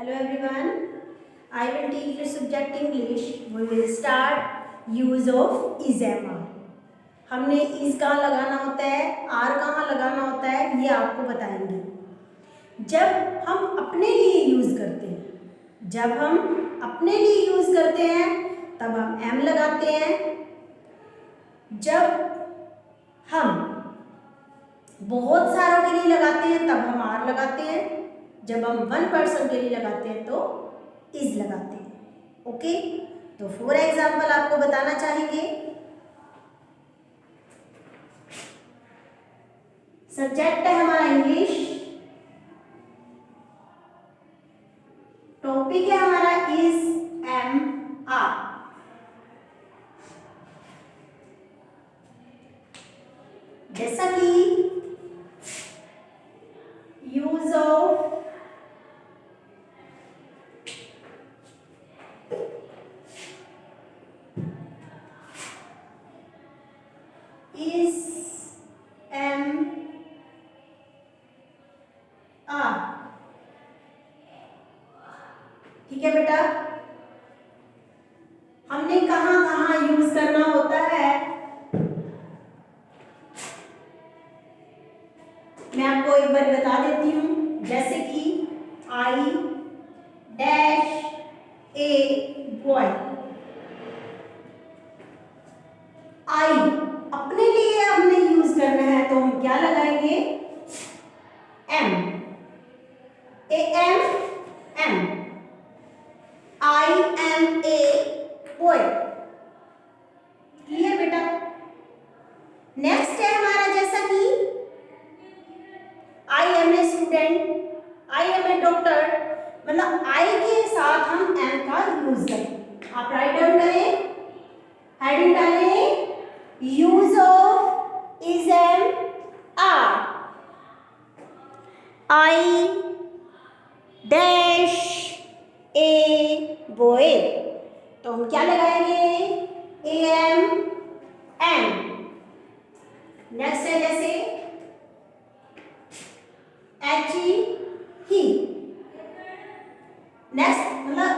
Hello everyone, I will teach you subject English. We will start use of is am are. हमने is कहाँ लगाना होता है, are कहाँ लगाना होता है, ये आपको बताएंगे। जब हम अपने लिए यूज़ करते हैं, तब हम am लगाते हैं। जब हम बहुत सारों के लिए लगाते हैं तब हम are लगाते हैं। जब हम वन पर्सन के लिए लगाते हैं तो इज लगाते हैं। ओके, तो फॉर एग्जाम्पल आपको बताना चाहेंगे। सब्जेक्ट है हमारा इंग्लिश, टॉपिक है हमारा इज एम आर। जैसा कि use of is am are। ठीक है बेटा, हमने कहाँ कहाँ यूज करना होता है मैं आपको एक बार बता देती हूँ। जैसे कि आई डैश ए बॉय, आई अपने लिए हमने यूज करना है तो हम क्या लगाएंगे, am, A M, I am a boy. Clear बेटा। नेक्स्ट है हमारा, जैसा कि I am a student, I am a doctor, मतलब आई के साथ हम एम का यूज करें। आप राइट डाउन करें, हेडिंग डालें, use of is am are। I dash a boy, तो हम क्या लगाएंगे, am am। नेक्स्ट है जैसे he, नेक्स्ट मतलब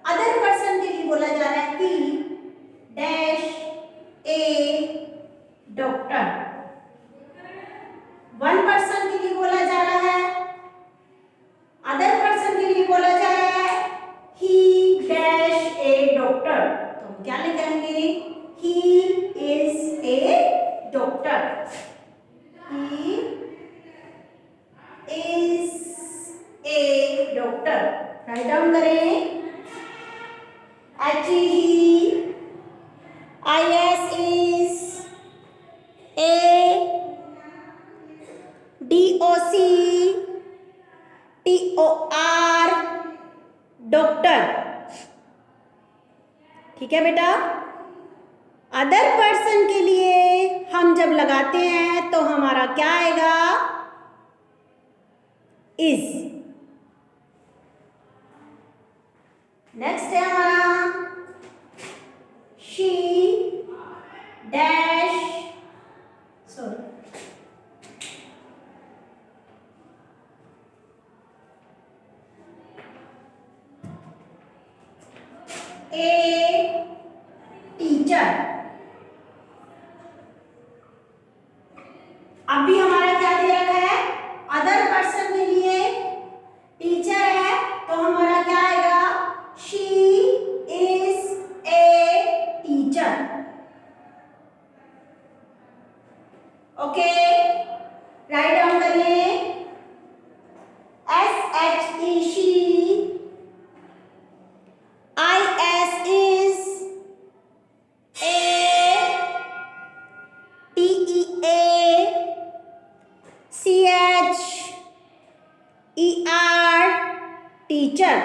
अदर पर्सन के लिए बोला जा रहा है, he dash A doctor. One person के लिए बोला जा रहा है, अदर पर्सन के लिए बोला जा रहा है, ही डैश ए डॉक्टर, तो हम क्या लिखेंगे, ही is a doctor, he is a doctor. Right down करें, IS is a DOC TOR doctor. ठीक है बेटा। अदर पर्सन के लिए हम जब लगाते हैं तो हमारा क्या आएगा, इज। नेक्स्ट है हमारा she dash a teacher। अभी हमारा क्या दे रखा है, अदर पर्सन के लिए टीचर है तो हमारा क्या आएगा, she is a teacher। Okay, write down करिए, SHE she, IS is a TEA CHER teacher।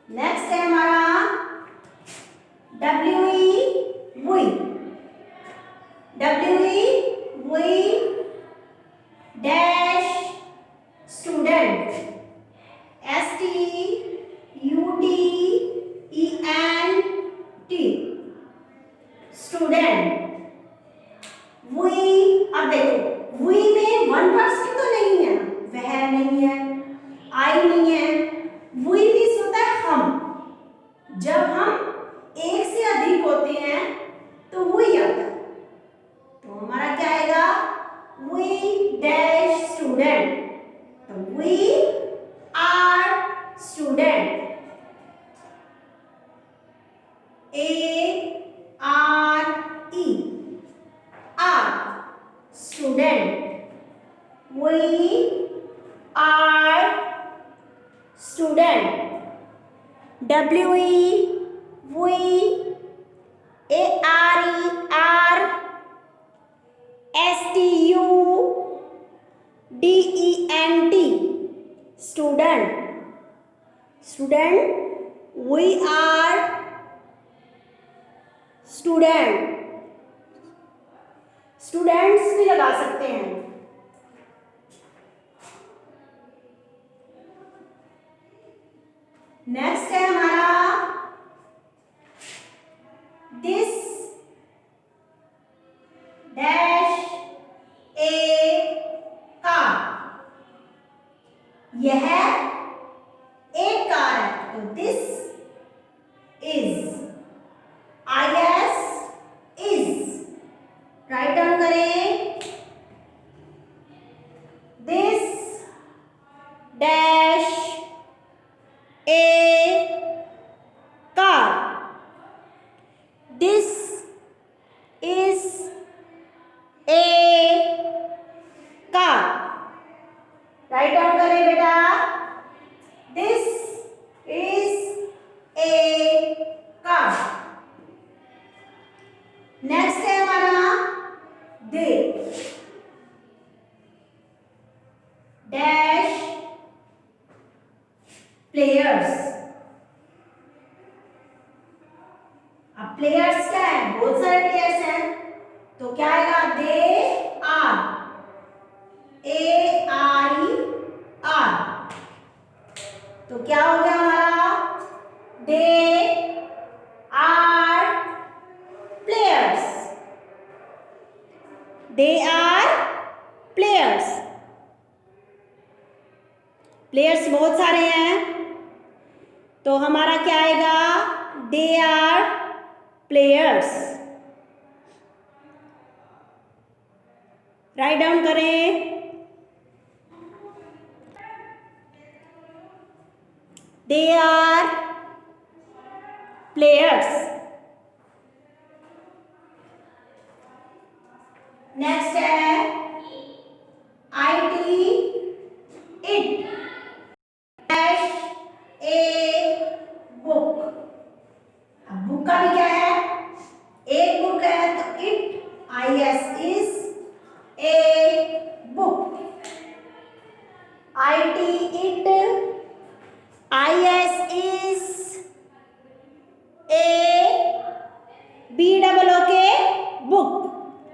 Next है हमारा WE dash student, STUDENT student. अब देखो वी में 1% तो नहीं है ना, वह नहीं है, आई नहीं है। वी मीन्स होता है हम। जब हम एक से अधिक होते हैं तो वही आता है। तो हमारा क्या आएगा, वी डैश स्टूडेंट। तो we are student, A-R-E, are student. We are student. We A-R-E-R S-T-U-D-E-N-T, student. Student, we are student. Students भी लगा सकते हैं। नेक्स्ट है हमारा दिस डैश ए कार। यह एक कार है, तो this is IS is. Write down करें, this dash a car, this is a car. Write down करें बेटा, this is a car. Next है हमारा दे डैश प्लेयर्स। अब प्लेयर्स क्या है, बहुत सारे प्लेयर्स हैं, तो क्या आएगा, दे आर, ARER। तो क्या हो गया हमारा, they are players. They are players. Players बहुत सारे हैं, तो हमारा क्या आएगा, they are players. Write down करें, दे आर प्लेयर्स। नेक्स्ट है IT it dash a book. अब बुक का भी क्या है, एक बुक है, तो it IS is a book. IT it IS is a BOOK book.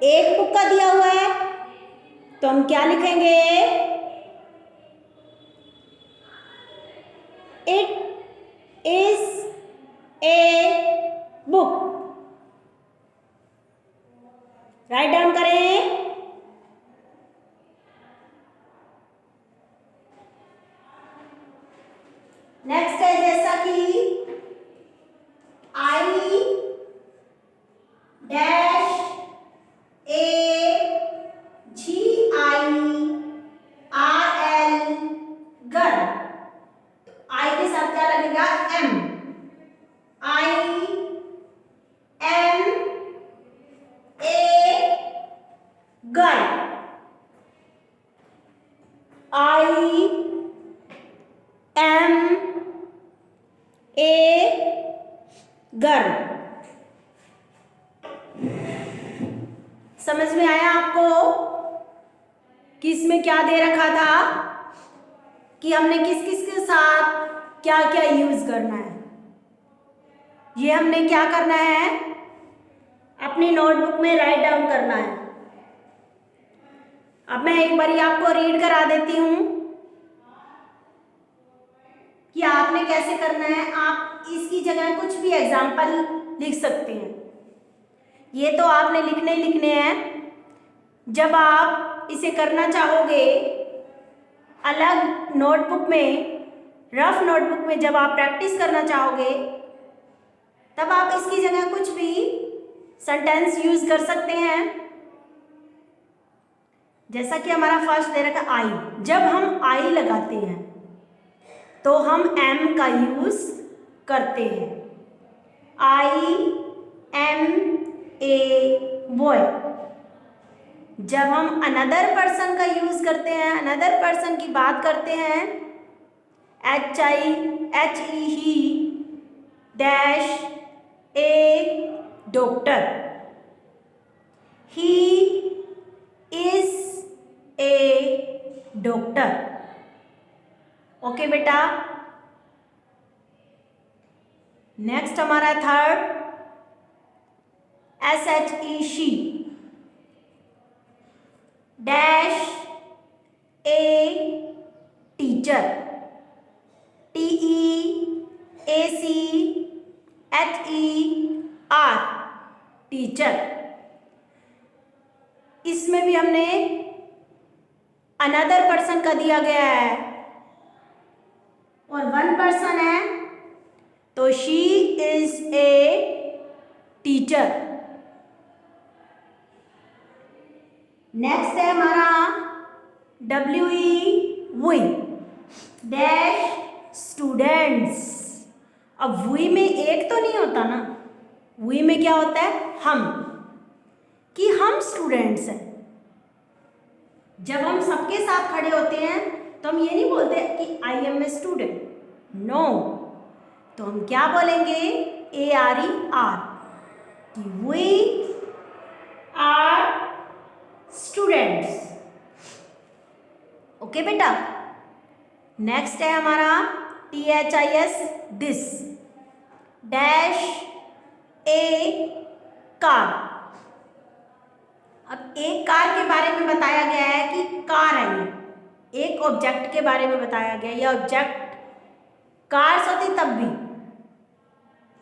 एक बुक का दिया हुआ है, तो हम क्या लिखेंगे, it is a book. Right down करें, नेक्स्ट है जैसा कि आई डैश GIRL गर्ल। आई के साथ क्या लगेगा, M, IMA girl, IMA girl. समझ में आया आपको कि इसमें क्या दे रखा था, कि हमने किस किस के साथ क्या क्या यूज करना है। ये हमने क्या करना है, अपनी नोटबुक में राइट डाउन करना है। अब मैं एक बारी आपको रीड करा देती हूँ कि आपने कैसे करना है। आप इसकी जगह कुछ भी एग्जाम्पल लिख सकते हैं। ये तो आपने लिखने ही लिखने हैं, जब आप इसे करना चाहोगे अलग नोटबुक में, रफ नोटबुक में जब आप प्रैक्टिस करना चाहोगे, तब आप इसकी जगह कुछ भी सेंटेंस यूज कर सकते हैं। जैसा कि हमारा फर्स्ट दे रखा आई, जब हम आई लगाते हैं तो हम एम का यूज करते हैं। I am a boy. जब हम अनदर पर्सन का यूज करते हैं, अनदर पर्सन की बात करते हैं, H E he dash a doctor, he is a doctor. Okay बेटा। नेक्स्ट हमारा third S H E she dash a teacher, T E A C H E R teacher. इसमें भी हमने अनदर पर्सन का दिया गया है और वन पर्सन है तो she is a teacher. Next है हमारा W E V dash students. अब वी में एक तो नहीं होता ना, वी में क्या होता है हम, कि हम स्टूडेंट्स हैं। जब हम सबके साथ खड़े होते हैं तो हम ये नहीं बोलते कि I am a student, no, तो हम क्या बोलेंगे ए आर ई आर, कि वी आर स्टूडेंट्स। ओके बेटा। नेक्स्ट है हमारा T H I S this dash a car. अब एक कार के बारे में बताया गया है कि कार है ये, एक ऑब्जेक्ट के बारे में बताया गया। यह ऑब्जेक्ट कार्स होती तब भी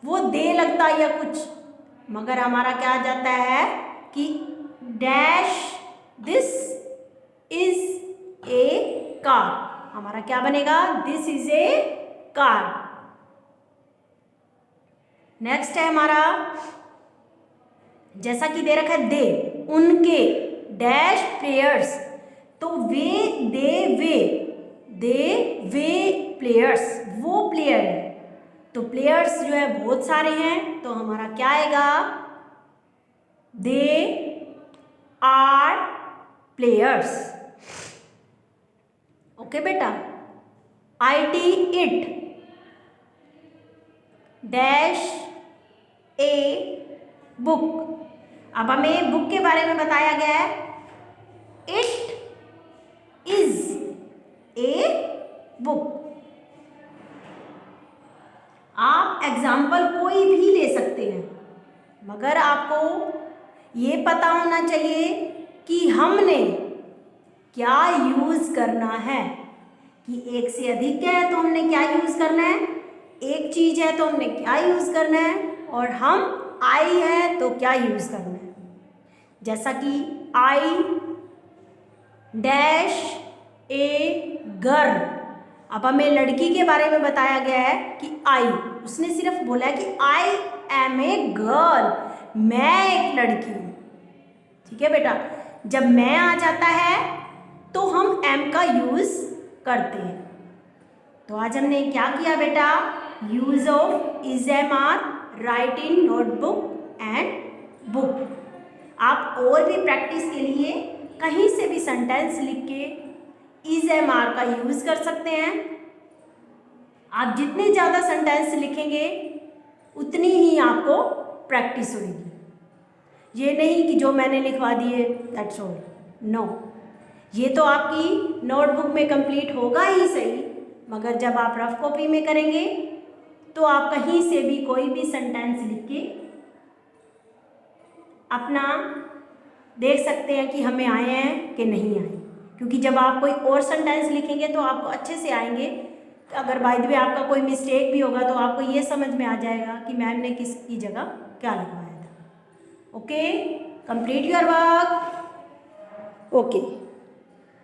वो दे लगता या कुछ, मगर हमारा क्या आ जाता है कि dash this is a car. हमारा क्या बनेगा, this is a car. Next है हमारा, जैसा कि दे रखा है दे, उनके डैश प्लेयर्स, तो दे वे प्लेयर्स, वो प्लेयर है, तो प्लेयर्स जो है बहुत सारे हैं, तो हमारा क्या आएगा, दे आर प्लेयर्स। ओके बेटा। I T it dash a book. अब हमें बुक के बारे में बताया गया है, इट इज ए बुक। आप एग्जाम्पल कोई भी ले सकते हैं, मगर आपको ये पता होना चाहिए कि हमने क्या यूज़ करना है, कि एक से अधिक है तो हमने क्या यूज़ करना है, एक चीज़ है तो हमने क्या यूज़ करना है, और हम आई है तो क्या यूज़ करना है। जैसा कि आई डैश ए गर्ल। अब हमें लड़की के बारे में बताया गया है कि आई, उसने सिर्फ बोला है कि आई एम ए गर्ल, मैं एक लड़की हूँ। ठीक है बेटा। जब मैं आ जाता है तो हम एम का यूज़ करते हैं। तो आज हमने क्या किया बेटा, use of is am are, write in notebook and book. आप और भी प्रैक्टिस के लिए कहीं से भी सेंटेंस लिख के इज एम आर का यूज़ कर सकते हैं। आप जितने ज़्यादा सेंटेंस लिखेंगे उतनी ही आपको प्रैक्टिस होगी। ये नहीं कि जो मैंने लिखवा दिए दैट्स ऑल, नो। ये तो आपकी नोटबुक में कंप्लीट होगा ही सही, मगर जब आप रफ कॉपी में करेंगे तो आप कहीं से भी कोई भी सेंटेंस लिख के अपना देख सकते हैं कि हमें आए हैं कि नहीं आए। क्योंकि जब आप कोई और सेंटेंस लिखेंगे तो आपको अच्छे से आएंगे। अगर बाय द वे आपका कोई मिस्टेक भी होगा तो आपको ये समझ में आ जाएगा कि मैम ने किसकी जगह क्या लिखवाया था। Okay, complete your work. Okay.